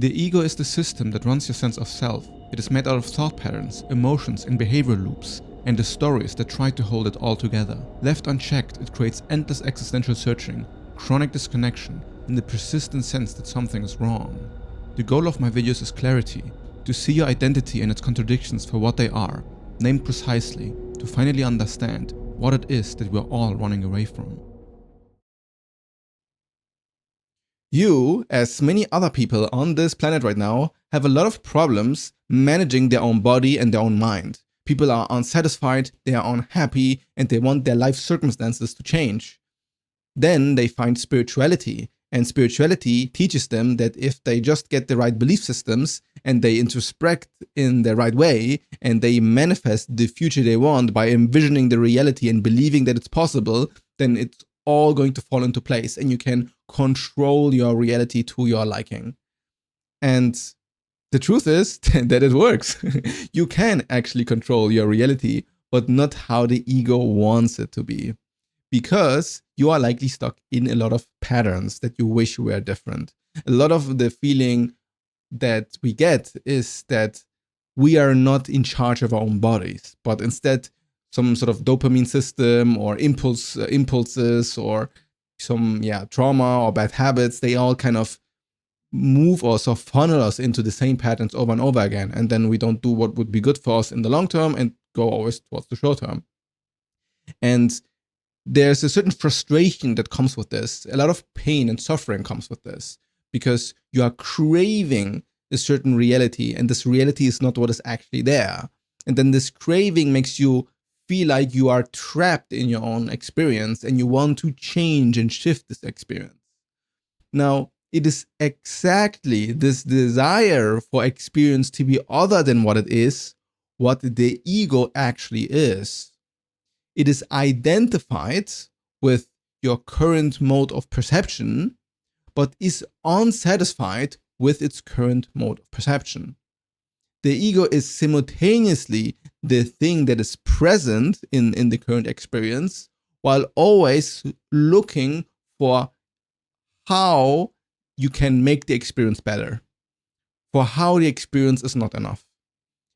The ego is the system that runs your sense of self. It is made out of thought patterns, emotions, and behavior loops, and the stories that try to hold it all together. Left unchecked, it creates endless existential searching, chronic disconnection, and the persistent sense that something is wrong. The goal of my videos is clarity, to see your identity and its contradictions for what they are, named precisely, to finally understand what it is that we're all running away from. You, as many other people on this planet right now, have a lot of problems managing their own body and their own mind. People are unsatisfied, they are unhappy, and they want their life circumstances to change. Then they find spirituality, and spirituality teaches them that if they just get the right belief systems and they introspect in the right way and they manifest the future they want by envisioning the reality and believing that it's possible, then it's all going to fall into place and you can control your reality to your liking. And the truth is that it works. You can actually control your reality, but not how the ego wants it to be. Because you are likely stuck in a lot of patterns that you wish were different. A lot of the feeling that we get is that we are not in charge of our own bodies, but instead some sort of dopamine system or impulses or some trauma or bad habits, they all kind of move us or funnel us into the same patterns over and over again. And then we don't do what would be good for us in the long term and go always towards the short term. And there's a certain frustration that comes with this. A lot of pain and suffering comes with this because you are craving a certain reality and this reality is not what is actually there. And then this craving makes you feel like you are trapped in your own experience and you want to change and shift this experience. Now, it is exactly this desire for experience to be other than what it is, what the ego actually is. It is identified with your current mode of perception, but is unsatisfied with its current mode of perception. The ego is simultaneously the thing that is present in the current experience, while always looking for how you can make the experience better, for how the experience is not enough.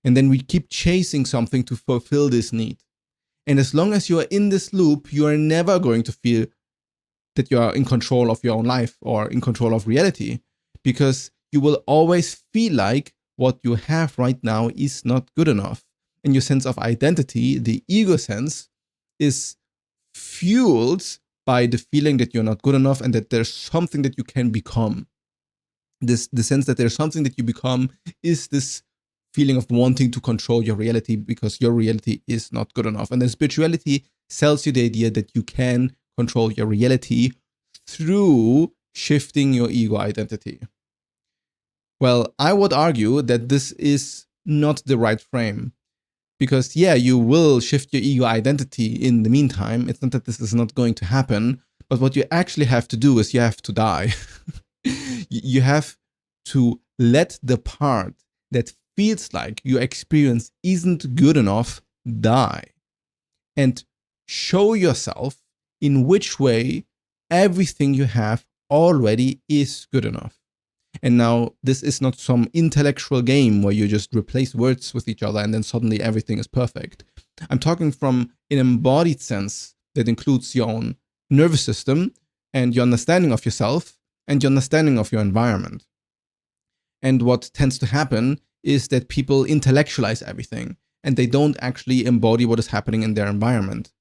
And then we keep chasing something to fulfill this need. And as long as you are in this loop, you are never going to feel that you are in control of your own life or in control of reality, because you will always feel like what you have right now is not good enough. And your sense of identity, the ego sense, is fueled by the feeling that you're not good enough and that there's something that you can become. The sense that there's something that you become is this feeling of wanting to control your reality because your reality is not good enough. And then spirituality sells you the idea that you can control your reality through shifting your ego identity. Well, I would argue that this is not the right frame. Because you will shift your ego identity in the meantime. It's not that this is not going to happen, but what you actually have to do is you have to die. You have to let the part that feels like your experience isn't good enough die. And show yourself in which way everything you have already is good enough. And now this is not some intellectual game where you just replace words with each other and then suddenly everything is perfect. I'm talking from an embodied sense that includes your own nervous system and your understanding of yourself and your understanding of your environment. And what tends to happen is that people intellectualize everything and they don't actually embody what is happening in their environment.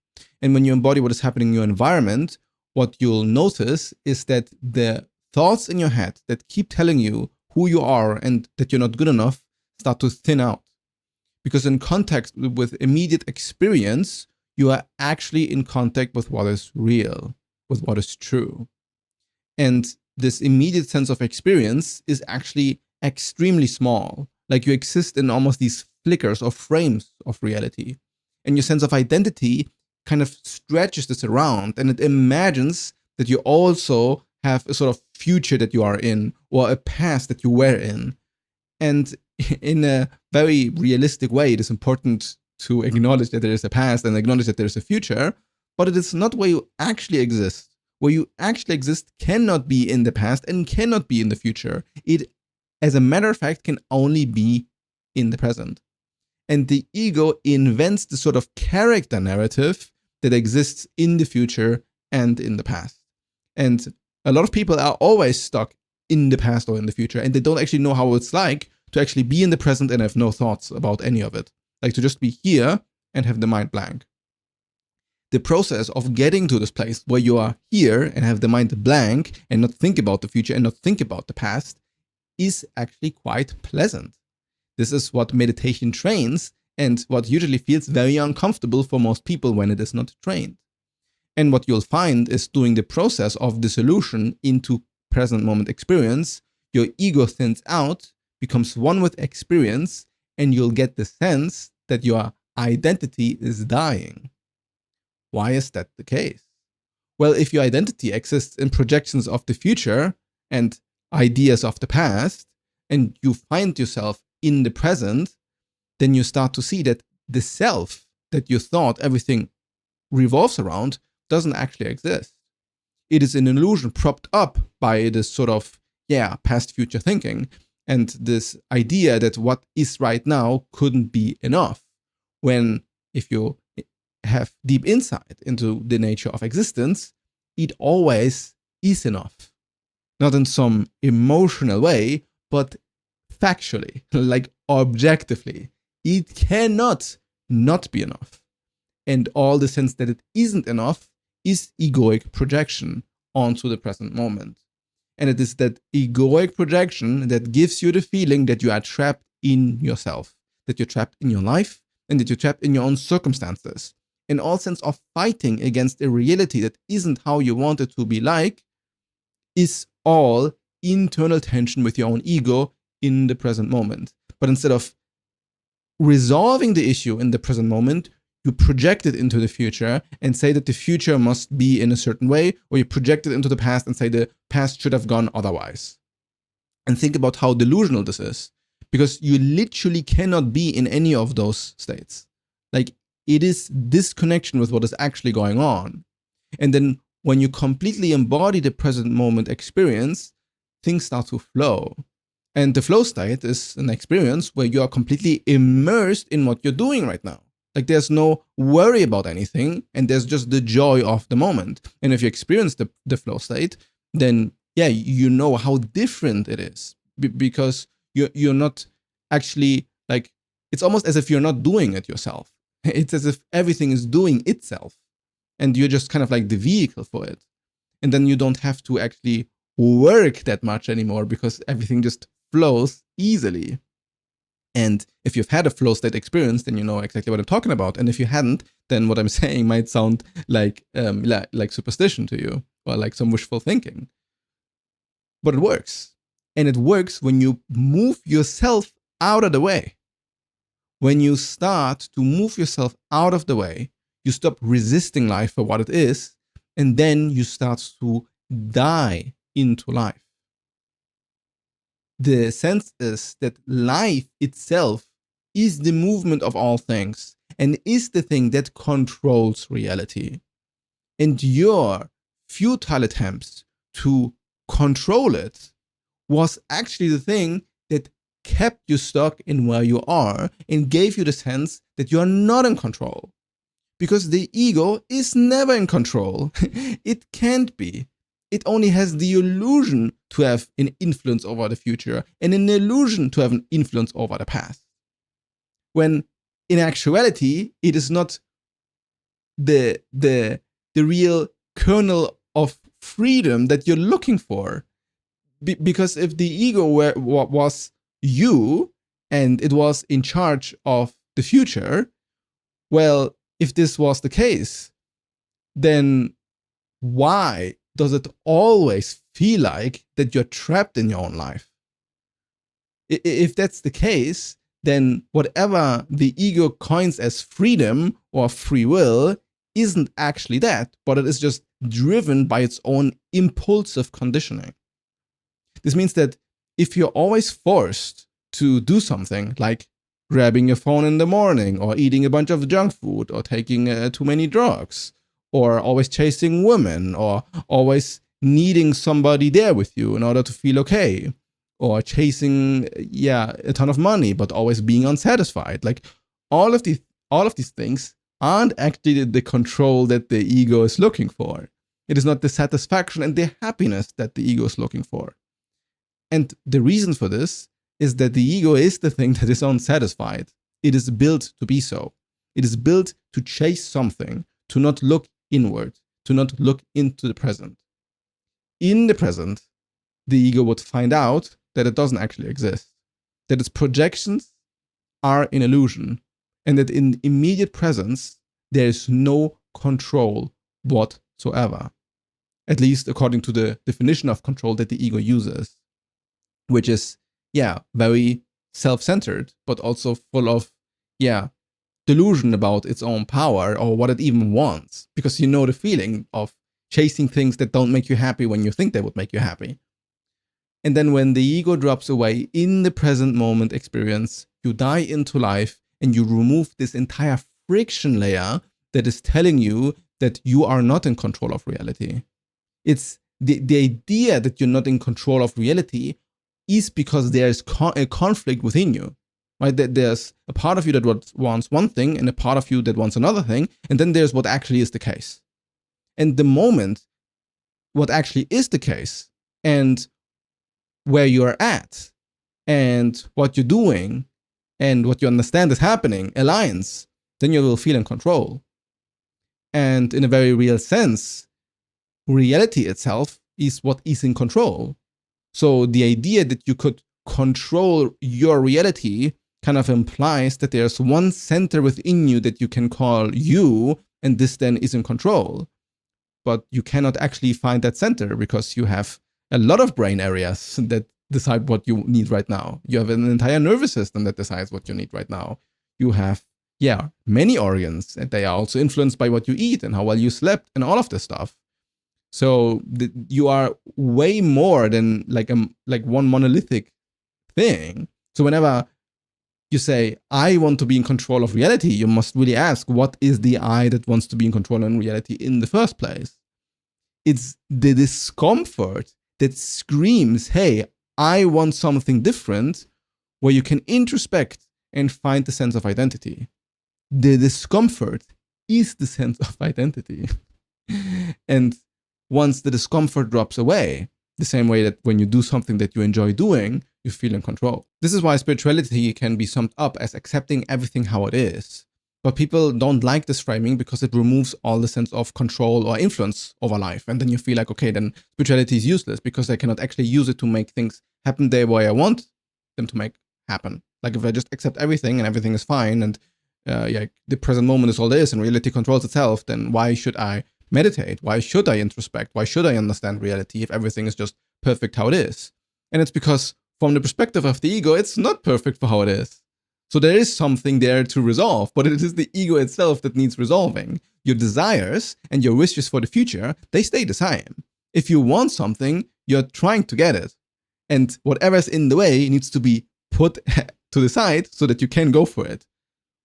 And when you embody what is happening in your environment, what you'll notice is that the thoughts in your head that keep telling you who you are and that you're not good enough start to thin out. Because in contact with immediate experience, you are actually in contact with what is real, with what is true. And this immediate sense of experience is actually extremely small. Like you exist in almost these flickers or frames of reality. And your sense of identity kind of stretches this around and it imagines that you also have a sort of future that you are in or a past that you were in. And in a very realistic way, it is important to acknowledge that there is a past and acknowledge that there is a future, but it is not where you actually exist. Where you actually exist cannot be in the past and cannot be in the future. It as a matter of fact, can only be in the present. And the ego invents the sort of character narrative that exists in the future and in the past. And a lot of people are always stuck in the past or in the future, and they don't actually know how it's like to actually be in the present and have no thoughts about any of it. Like to just be here and have the mind blank. The process of getting to this place where you are here and have the mind blank and not think about the future and not think about the past is actually quite pleasant. This is what meditation trains and what usually feels very uncomfortable for most people when it is not trained. And what you'll find is during the process of dissolution into present moment experience, your ego thins out, becomes one with experience, and you'll get the sense that your identity is dying. Why is that the case? Well, if your identity exists in projections of the future and ideas of the past, and you find yourself in the present, then you start to see that the self that you thought everything revolves around doesn't actually exist. It is an illusion propped up by this sort of, past future thinking and this idea that what is right now couldn't be enough. When, if you have deep insight into the nature of existence, it always is enough. Not in some emotional way, but factually, like objectively. It cannot not be enough. And all the sense that it isn't enough is egoic projection onto the present moment. And it is that egoic projection that gives you the feeling that you are trapped in yourself, that you're trapped in your life, and that you're trapped in your own circumstances. And all sense of fighting against a reality that isn't how you want it to be like is all internal tension with your own ego in the present moment. But instead of resolving the issue in the present moment, you project it into the future and say that the future must be in a certain way, or you project it into the past and say the past should have gone otherwise. And think about how delusional this is, because you literally cannot be in any of those states. Like, it is disconnection with what is actually going on. And then when you completely embody the present moment experience, things start to flow. And the flow state is an experience where you are completely immersed in what you're doing right now. Like, there's no worry about anything, and there's just the joy of the moment. And if you experience the flow state, then you know how different it is, because you're not actually, like, it's almost as if you're not doing it yourself. It's as if everything is doing itself, and you're just kind of like the vehicle for it. And then you don't have to actually work that much anymore, because everything just flows easily. And if you've had a flow state experience, then you know exactly what I'm talking about. And if you hadn't, then what I'm saying might sound like superstition to you, or like some wishful thinking. But it works. And it works when you move yourself out of the way. When you start to move yourself out of the way, you stop resisting life for what it is, and then you start to die into life. The sense is that life itself is the movement of all things and is the thing that controls reality. And your futile attempts to control it was actually the thing that kept you stuck in where you are and gave you the sense that you are not in control. Because the ego is never in control. It can't be. It only has the illusion to have an influence over the future and an illusion to have an influence over the past. When in actuality, it is not the real kernel of freedom that you're looking for. Because if the ego was you and it was in charge of the future, well, if this was the case, then why does it always feel like that you're trapped in your own life? If that's the case, then whatever the ego coins as freedom or free will isn't actually that, but it is just driven by its own impulsive conditioning. This means that if you're always forced to do something like grabbing your phone in the morning, or eating a bunch of junk food, or taking too many drugs, or always chasing women, or always needing somebody there with you in order to feel okay, or chasing, a ton of money, but always being unsatisfied. Like all of these things aren't actually the control that the ego is looking for. It is not the satisfaction and the happiness that the ego is looking for. And the reason for this is that the ego is the thing that is unsatisfied. It is built to be so. It is built to chase something, to not look inward, to not look into the present. In the present, the ego would find out that it doesn't actually exist, that its projections are an illusion, and that in immediate presence, there is no control whatsoever. At least according to the definition of control that the ego uses, which is, very self-centered, but also full of, delusion about its own power or what it even wants. Because you know the feeling of chasing things that don't make you happy when you think they would make you happy. And then when the ego drops away in the present moment experience, you die into life and you remove this entire friction layer that is telling you that you are not in control of reality. It's the idea that you're not in control of reality is because there's a conflict within you, right? That there's a part of you that wants one thing and a part of you that wants another thing. And then there's what actually is the case. And the moment what actually is the case and where you're at and what you're doing and what you understand is happening aligns, then you will feel in control. And in a very real sense, reality itself is what is in control. So the idea that you could control your reality kind of implies that there's one center within you that you can call you, and this then is in control. But you cannot actually find that center because you have a lot of brain areas that decide what you need right now. You have an entire nervous system that decides what you need right now. You have, many organs, and they are also influenced by what you eat and how well you slept and all of this stuff. So you are way more than like one monolithic thing. So whenever you say, I want to be in control of reality, you must really ask, what is the I that wants to be in control of reality in the first place? It's the discomfort that screams, hey, I want something different, where you can introspect and find the sense of identity. The discomfort is the sense of identity. And once the discomfort drops away, the same way that when you do something that you enjoy doing, you feel in control. This is why spirituality can be summed up as accepting everything how it is. But people don't like this framing because it removes all the sense of control or influence over life. And then you feel like, okay, then spirituality is useless because I cannot actually use it to make things happen the way I want them to make happen. Like if I just accept everything and everything is fine and the present moment is all this and reality controls itself, then why should I meditate? Why should I introspect? Why should I understand reality if everything is just perfect how it is? And it's because from the perspective of the ego, it's not perfect for how it is. So there is something there to resolve, but it is the ego itself that needs resolving. Your desires and your wishes for the future, they stay the same. If you want something, you're trying to get it. And whatever's in the way needs to be put to the side so that you can go for it.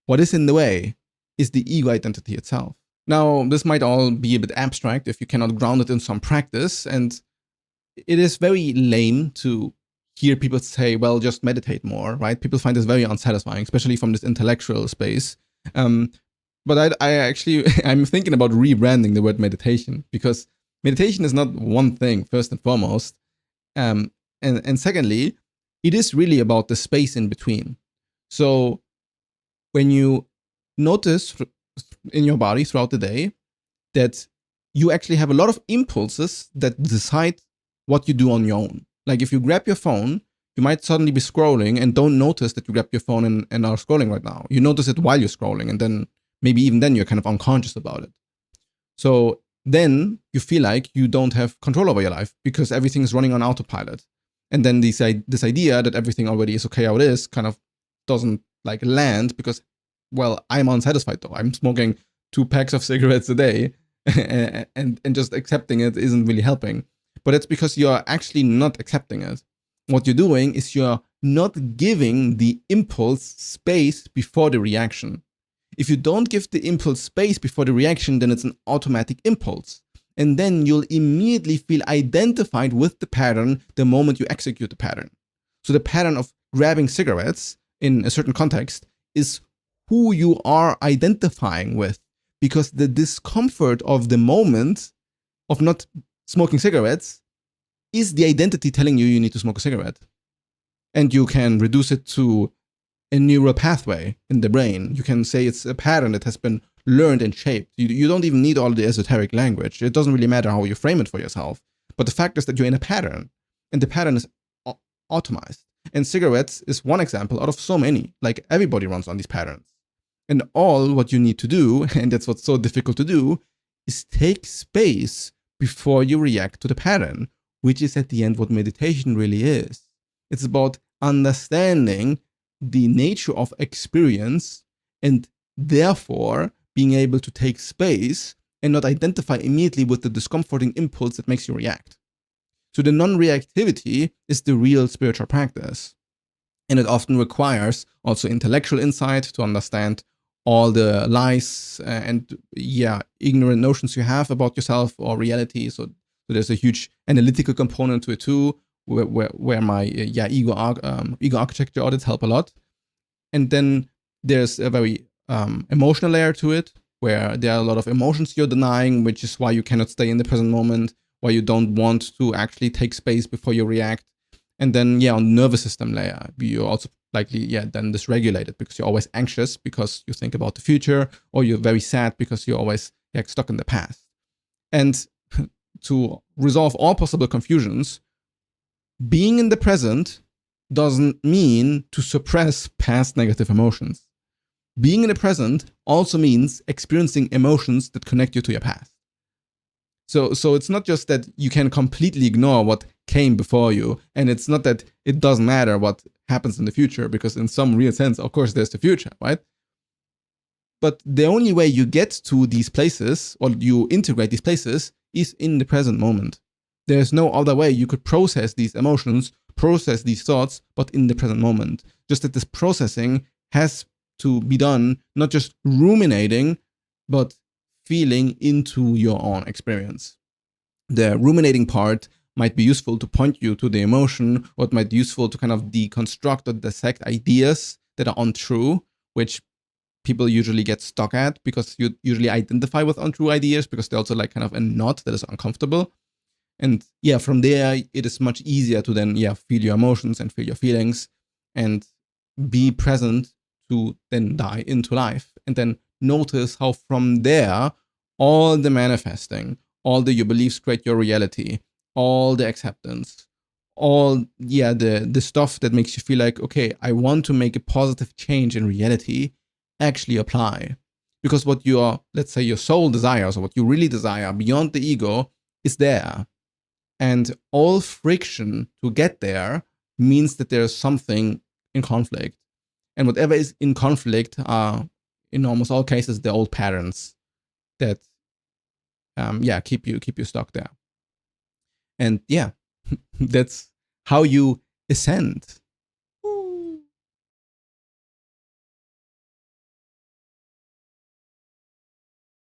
What is in the way is the ego identity itself. Now, this might all be a bit abstract if you cannot ground it in some practice, and it is very lame to hear people say, well, just meditate more, right? People find this very unsatisfying, especially from this intellectual space. But I'm thinking about rebranding the word meditation, because meditation is not one thing, first and foremost. And secondly, it is really about the space in between. So when you notice in your body throughout the day that you actually have a lot of impulses that decide what you do on your own. Like if you grab your phone, you might suddenly be scrolling and don't notice that you grabbed your phone and are scrolling right now. You notice it while you're scrolling, and then maybe even then you're kind of unconscious about it. So then you feel like you don't have control over your life because everything is running on autopilot. And then this idea that everything already is okay how it is kind of doesn't like land because, well, I'm unsatisfied though. I'm smoking 2 packs of cigarettes a day and just accepting it isn't really helping. But it's because you're actually not accepting it. What you're doing is you're not giving the impulse space before the reaction. If you don't give the impulse space before the reaction, then it's an automatic impulse. And then you'll immediately feel identified with the pattern the moment you execute the pattern. So the pattern of grabbing cigarettes in a certain context is who you are identifying with, because the discomfort of the moment of not smoking cigarettes is the identity telling you you need to smoke a cigarette. And you can reduce it to a neural pathway in the brain. You can say it's a pattern that has been learned and shaped. You don't even need all the esoteric language. It doesn't really matter how you frame it for yourself. But the fact is that you're in a pattern, and the pattern is automized. And cigarettes is one example out of so many. Like, everybody runs on these patterns. And all what you need to do, and that's what's so difficult to do, is take space before you react to the pattern, which is at the end what meditation really is. It's about understanding the nature of experience and therefore being able to take space and not identify immediately with the discomforting impulse that makes you react. So the non-reactivity is the real spiritual practice. And it often requires also intellectual insight to understand all the lies and ignorant notions you have about yourself or reality. So there's a huge analytical component to it too, where my ego architecture audits help a lot. And then there's a very emotional layer to it, where there are a lot of emotions you're denying, which is why you cannot stay in the present moment, why you don't want to actually take space before you react. And then, on the nervous system layer, you're also likely, then dysregulated because you're always anxious because you think about the future, or you're very sad because you're always stuck in the past. And to resolve all possible confusions, being in the present doesn't mean to suppress past negative emotions. Being in the present also means experiencing emotions that connect you to your past. So it's not just that you can completely ignore what came before you, and it's not that it doesn't matter what happens in the future, because in some real sense, of course, there's the future, right? But the only way you get to these places, or you integrate these places, is in the present moment. There's no other way you could process these emotions, process these thoughts, but in the present moment. Just that this processing has to be done, not just ruminating, but feeling into your own experience. The ruminating part might be useful to point you to the emotion, or it might be useful to kind of deconstruct or dissect ideas that are untrue, which people usually get stuck at because you usually identify with untrue ideas because they're also like kind of a knot that is uncomfortable. And from there, it is much easier to then, feel your emotions and feel your feelings and be present to then dive into life, and then notice how from there, all the manifesting, all your beliefs create your reality, all the acceptance, all, the stuff that makes you feel like, okay, I want to make a positive change in reality, actually apply. Because what let's say your soul desires, or what you really desire beyond the ego, is there. And all friction to get there means that there's something in conflict. And whatever is in conflict are, in almost all cases, the old patterns that, keep you stuck there. And that's how you ascend